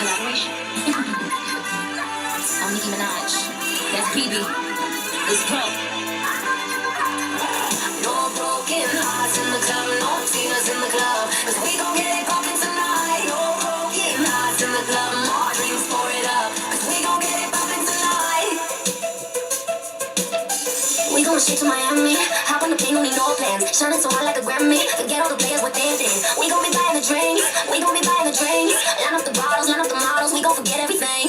Collaboration. I'm Nicki Minaj. That's PB. It's Pro. No broken hearts in the club, no tears in the club, 'cause we gon' get it poppin' tonight. No broken hearts in the club, more drinks, pour it up, 'cause we gon' get it poppin' tonight. We gon' shit to Miami, hop on the plane, don't need no plans, shining so hot like a Grammy, forget all the players what they did. We gon' be buying the drinks, we gon' be buying the drinks, line up the bottles, line up the models, we gon' forget everything.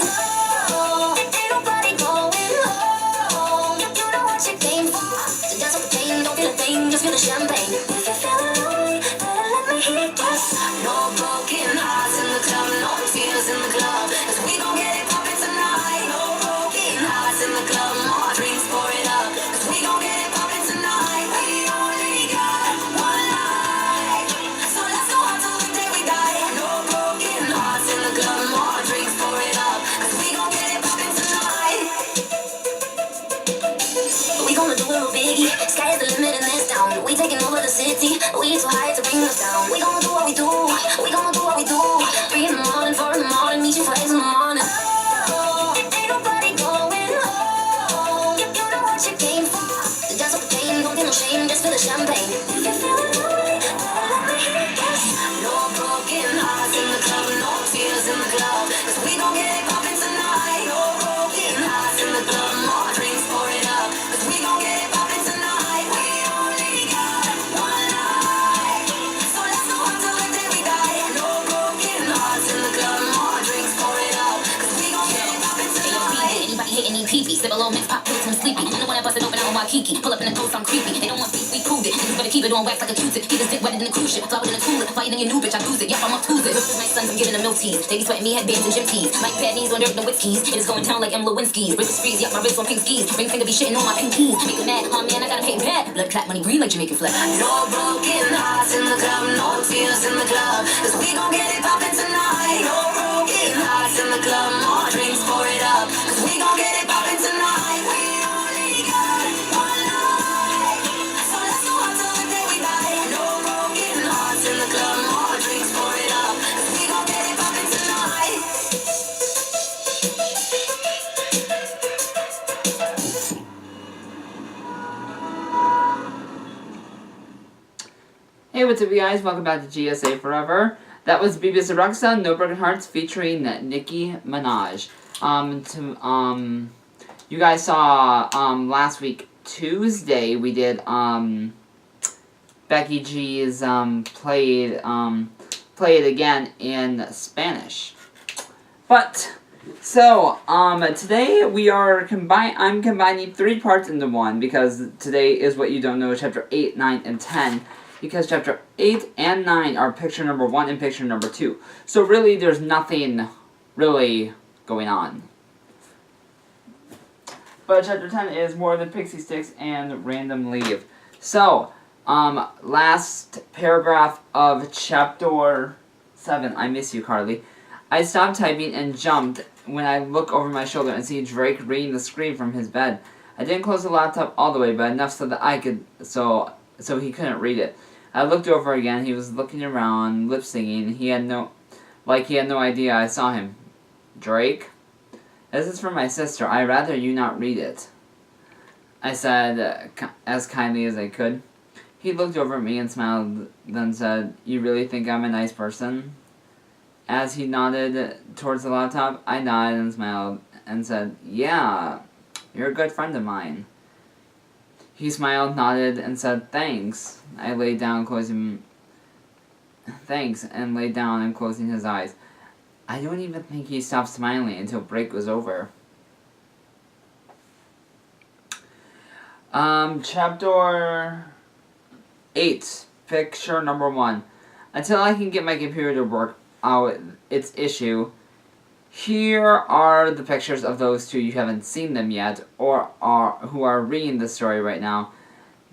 Oh, ain't nobody going home, you know what you came for, so dance up the pain, don't feel a thing, just feel the champagne. If you feel lonely, better let me hear it. No broken hearts in the club, no tears in the club, 'cause we gon' get it poppin' tonight. No broken hearts in the club, more drinks, pour it up, 'cause we gon' get it poppin' tonight. We only got one life, so let's go out till the day we die. No broken hearts in the club, more drinks, pour it up, 'cause we gon' get it poppin' tonight. We gonna do it real biggie, sky is the limit in this town. We taking over the city, we too high to bring us down. We gonna do what we do, we gonna do what we do. 3 in the morning, 4 in the morning, meet you for eggs in the morning. Oh, ain't nobody going home, you know what you came for. So dance up the pain, don't feel no shame, just feel the champagne. If you feel lonely, let me hear it. No broken hearts in the club, no tears in the club, 'cause we gon' get it poppin' tonight. No broken hearts in the club, more drinks, pour it up, 'cause we gon' get it poppin' tonight. We only got one life, so let's go out till the day we die. No broken hearts in the club, more drinks, pour it up, 'cause we gon' get it poppin' tonight. Anybody hitting me pee-pee, sip a little mix, pop pills, and sleepy. I'm the one that bust it open, I'm on Kiki. Pull up in the coast, I'm creepy. They don't want beef, we proved it. Niggas better keep it on wax like a Q-tip. Keep his dick wetter than a cruise ship. Fly within a cooler, fly than your new bitch, I lose it. Yep, I'm up to it. My sons, I'm giving them milk teas. They be sweating me headbands and gym tees. Like bad knees on dirt, no whiskeys. It is going down like M. Lewinsky's. Rivers freeze, yep, my wrist on pink skis. Ring finger be shitting on my pink keys. Make them mad, oh man, I gotta pay bad. Blood clap, money green like Jamaican flag. No broken hearts in the club, no tears in the club, 'cause we gon' get it poppin' tonight. No broken hearts in the club, more drinks, pour it up, 'cause we gon' get it poppin' tonight. We only got one life, so let's go out till the day we die. No broken hearts in the club, more drinks, pour it up, 'cause we gon' get it poppin' tonight. Hey, what's up, you guys? Welcome back to GSA Forever. That was BBS the Rockstar, No Broken Hearts, featuring Nicki Minaj. You guys saw, last week, Tuesday, we did, Becky G's, Play It Again in Spanish. But, so, today we are I'm combining 3 parts into one, because today is What You Don't Know, Chapter 8, 9, and 10. Because Chapter 8 and 9 are picture number 1 and picture number 2. So really, there's nothing really going on. But Chapter 10 is More Than Pixie Sticks and Random Leave. So, last paragraph of Chapter 7. I miss you, Carly. I stopped typing and jumped when I look over my shoulder and see Drake reading the screen from his bed. I didn't close the laptop all the way, but enough so that I could, so he couldn't read it. I looked over again. He was looking around, lip singing. He had no idea I saw him. Drake? This is for my sister. I'd rather you not read it, I said, as kindly as I could. He looked over at me and smiled, then said, "You really think I'm a nice person?" As he nodded towards the laptop, I nodded and smiled and said, "Yeah, you're a good friend of mine." He smiled, nodded, and said, "Thanks." I laid down, Thanks, and laid down and closing his eyes. I don't even think he stopped smiling until break was over. Chapter 8, picture number 1. Until I can get my computer to work out its issue, here are the pictures of those two. You haven't seen them yet, or who are reading the story right now.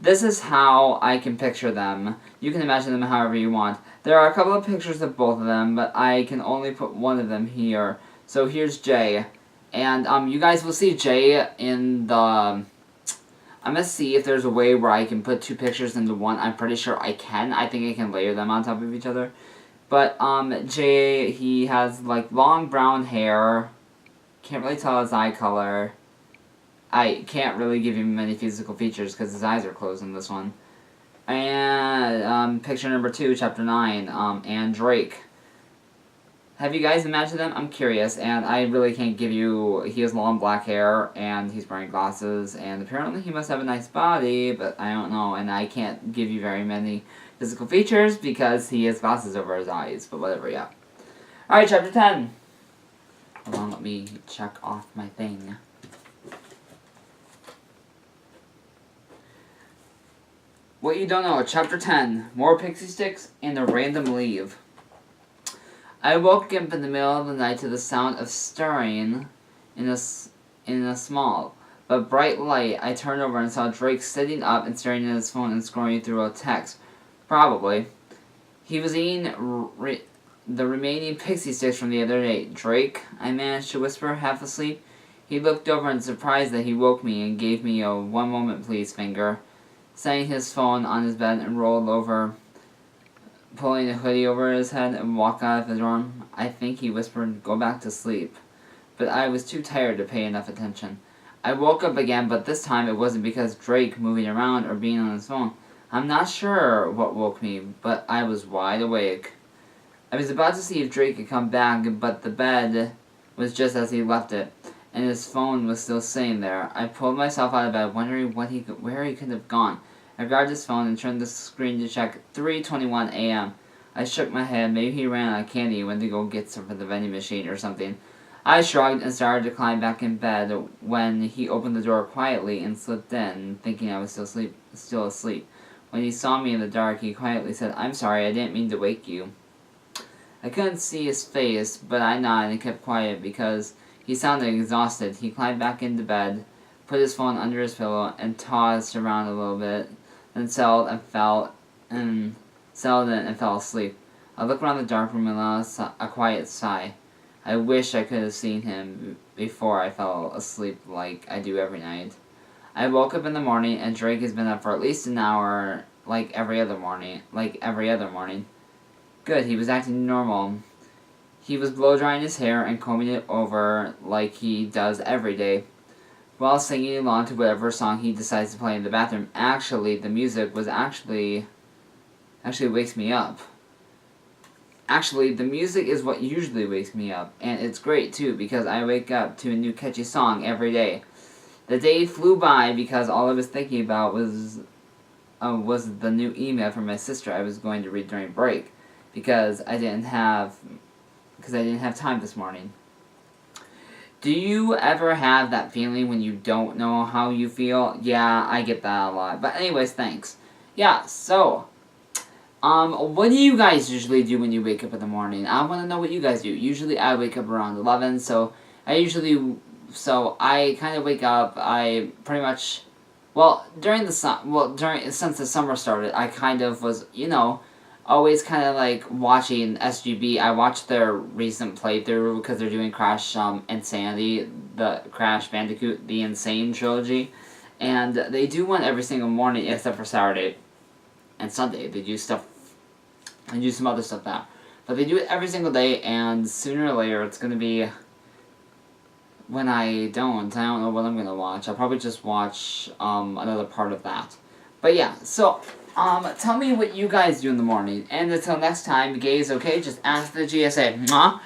This is how I can picture them. You can imagine them however you want. There are a couple of pictures of both of them, but I can only put one of them here. So here's Jay. And you guys will see Jay in the... I'm going to see if there's a way where I can put 2 pictures into one. I'm pretty sure I can. I think I can layer them on top of each other. But, Jay, he has, like, long brown hair. Can't really tell his eye color. I can't really give him many physical features because his eyes are closed in this one. And, picture number 2, chapter 9, and Drake. Have you guys imagined them? I'm curious, and I really can't give you... He has long black hair, and he's wearing glasses, and apparently he must have a nice body, but I don't know, and I can't give you very many physical features because he has glasses over his eyes, but whatever, yeah. Alright, chapter 10. Hold on, let me check off my thing. What you don't know, chapter 10. More pixie sticks and a random leave. I woke up in the middle of the night to the sound of stirring in a small but bright light. I turned over and saw Drake sitting up and staring at his phone and scrolling through a text. Probably. He was eating the remaining pixie sticks from the other day. Drake, I managed to whisper, half asleep. He looked over in surprise that he woke me and gave me a "one moment please" finger, setting his phone on his bed and rolled over, pulling a hoodie over his head and walked out of his room. I think he whispered, "Go back to sleep." But I was too tired to pay enough attention. I woke up again, but this time it wasn't because Drake moving around or being on his phone. I'm not sure what woke me, but I was wide awake. I was about to see if Drake had come back, but the bed was just as he left it, and his phone was still sitting there. I pulled myself out of bed, wondering where he could have gone. I grabbed his phone and turned the screen to check 3:21 a.m. I shook my head. Maybe he ran out of candy and went to go get some for the vending machine or something. I shrugged and started to climb back in bed when he opened the door quietly and slipped in, thinking I was still asleep. When he saw me in the dark, he quietly said, "I'm sorry, I didn't mean to wake you." I couldn't see his face, but I nodded and kept quiet because he sounded exhausted. He climbed back into bed, put his phone under his pillow, and tossed around a little bit, then settled in and fell asleep. I looked around the dark room and let a quiet sigh. I wish I could have seen him before I fell asleep like I do every night. I woke up in the morning and Drake has been up for at least an hour, like every other morning. Good, he was acting normal. He was blow-drying his hair and combing it over like he does every day, while singing along to whatever song he decides to play in the bathroom. Actually, the music was actually wakes me up. Actually, the music is what usually wakes me up, and it's great too because I wake up to a new catchy song every day. The day flew by because all I was thinking about was the new email from my sister I was going to read during break because I didn't have time this morning. Do you ever have that feeling when you don't know how you feel? Yeah, I get that a lot. But anyways, thanks. Yeah, so, what do you guys usually do when you wake up in the morning? I want to know what you guys do. Usually I wake up around 11, so I kind of wake up, I pretty much, since the summer started, I kind of was, always kind of like watching SGB. I watched their recent playthrough because they're doing Crash Insanity, the Crash Bandicoot, the Insane trilogy, and they do one every single morning except for Saturday and Sunday. They do some other stuff now, but they do it every single day, and sooner or later it's gonna be. When I don't know what I'm gonna watch. I'll probably just watch another part of that. But yeah, so tell me what you guys do in the morning. And until next time, gays, okay? Just ask the GSA. Mwah.